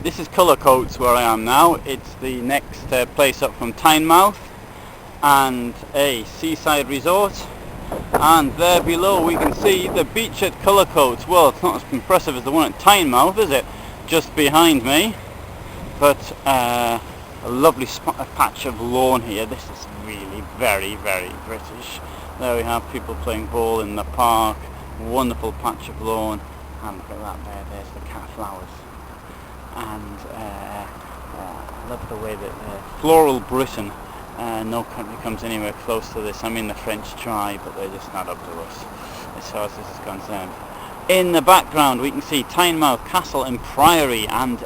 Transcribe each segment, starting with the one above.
This is Cullercoats where I am now. It's the next place up from Tynemouth and a seaside resort, and there below we can see the beach at Cullercoats. Well, it's not as impressive as the one at Tynemouth, is it? Just behind me, but a lovely patch of lawn here. This is really very British. There we have people playing ball in the park, wonderful patch of lawn, and look at that there's the cat flowers. And I love the way that floral Britain, no country comes anywhere close to this. I mean, the French try, but they're just not up to us as far as this is concerned. In the background we can see Tynemouth Castle and Priory, and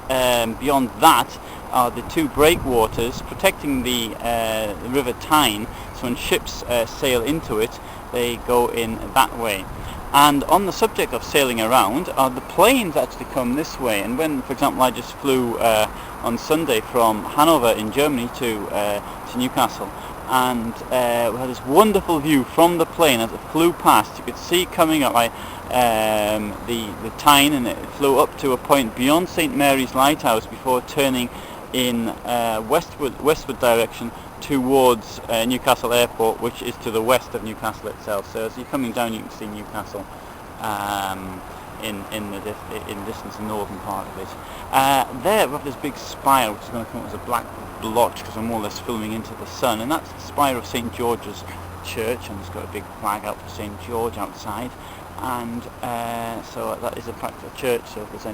beyond that are the two breakwaters protecting the River Tyne, so when ships sail into it they go in that way. And on the subject of sailing around, the planes actually come this way. And when, for example, I just flew on Sunday from Hanover in Germany to Newcastle, and we had this wonderful view from the plane as it flew past. You could see coming up the Tyne, and it flew up to a point beyond St Mary's Lighthouse before turning in westward direction towards Newcastle Airport, which is to the west of Newcastle itself. So as you're coming down, you can see Newcastle in distance, the northern part of it. There we have this big spire, which is going to come up as a black blotch because I'm more or less filming into the sun, and that's the spire of St George's Church, and it's got a big flag out for St George outside. And so that is in fact a church. So if there's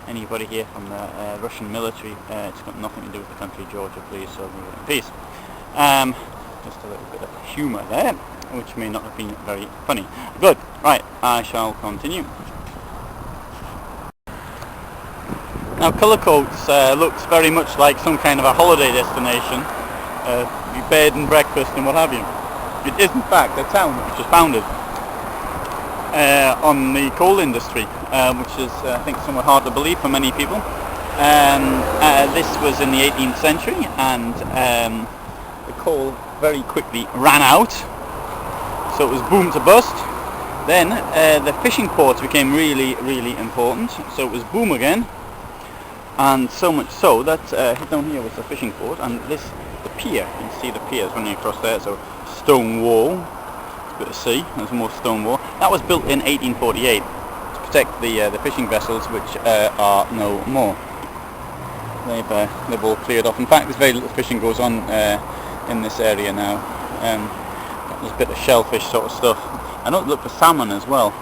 anybody here from the Russian military, it's got nothing to do with the country Georgia, please, so leave it in peace. Just a little bit of humour there, which may not have been very funny. Good, right, I shall continue. Now Cullercoats looks very much like some kind of a holiday destination, bed and breakfast and what have you. It is in fact a town which was founded on the coal industry, which is I think somewhat hard to believe for many people. This was in the 18th century, and the coal very quickly ran out, so it was boom to bust. Then the fishing ports became really important, so it was boom again, and so much so that down here was the fishing port, and the pier, you can see the piers running across there, so stone wall. Bit of sea, there's more stone wall. That was built in 1848 to protect the fishing vessels, which are no more. They've all cleared off. In fact, there's very little fishing goes on in this area now. There's a bit of shellfish sort of stuff. I don't look for salmon as well.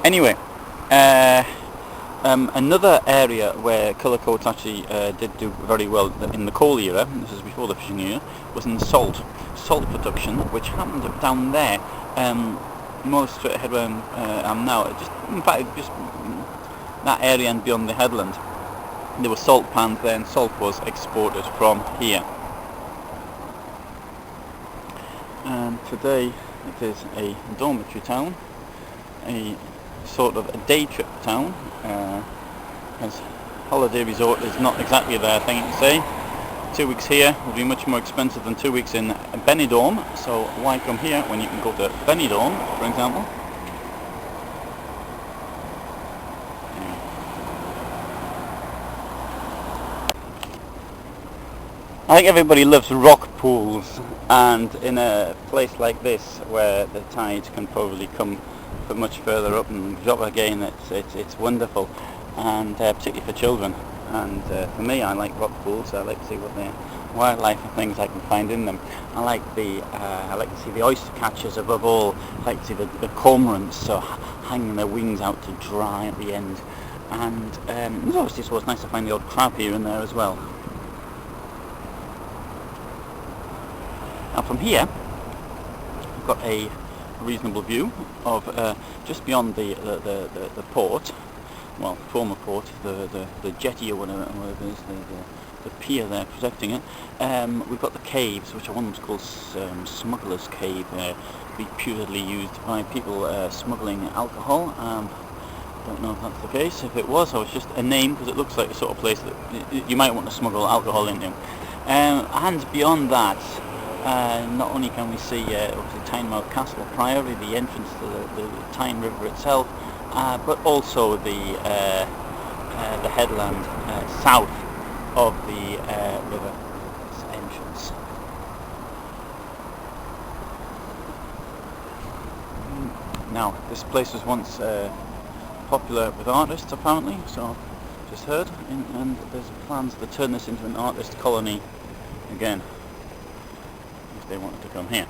Anyway, another area where Cullercoats actually did do very well in the coal era, this is before the fishing era, was in salt production, which happened down there, more straight ahead where I am now. In fact, just that area and beyond the headland, there were salt pans there, and salt was exported from here. And today it is a dormitory town, a sort of a day trip town, as holiday resort is not exactly their thing to say. 2 weeks here will be much more expensive than 2 weeks in Benidorm, so why come here when you can go to Benidorm, for example? I think everybody loves rock pools, and in a place like this where the tides can probably come from much further up and drop again, it's wonderful, and particularly for children. And for me, I like rock pools. I like to see what the wildlife and things I can find in them. I like to see the oyster catchers above all. I like to see the cormorants hanging their wings out to dry at the end. And it's obviously always nice to find the odd crab here and there as well. Now from here, we've got a reasonable view of just beyond the port. Well, former port, the jetty or whatever it is, the pier there protecting it. We've got the caves, which are one's called Smuggler's Cave, reputedly used by people smuggling alcohol. Don't know if that's the case. If it was, it's just a name because it looks like the sort of place that you might want to smuggle alcohol into. And beyond that, not only can we see obviously Tynemouth Castle Priory, the entrance to the Tyne River itself, but also the the headland south of the river entrance. Now, this place was once popular with artists, apparently, so just heard, and there's plans to turn this into an artist colony again, if they wanted to come here.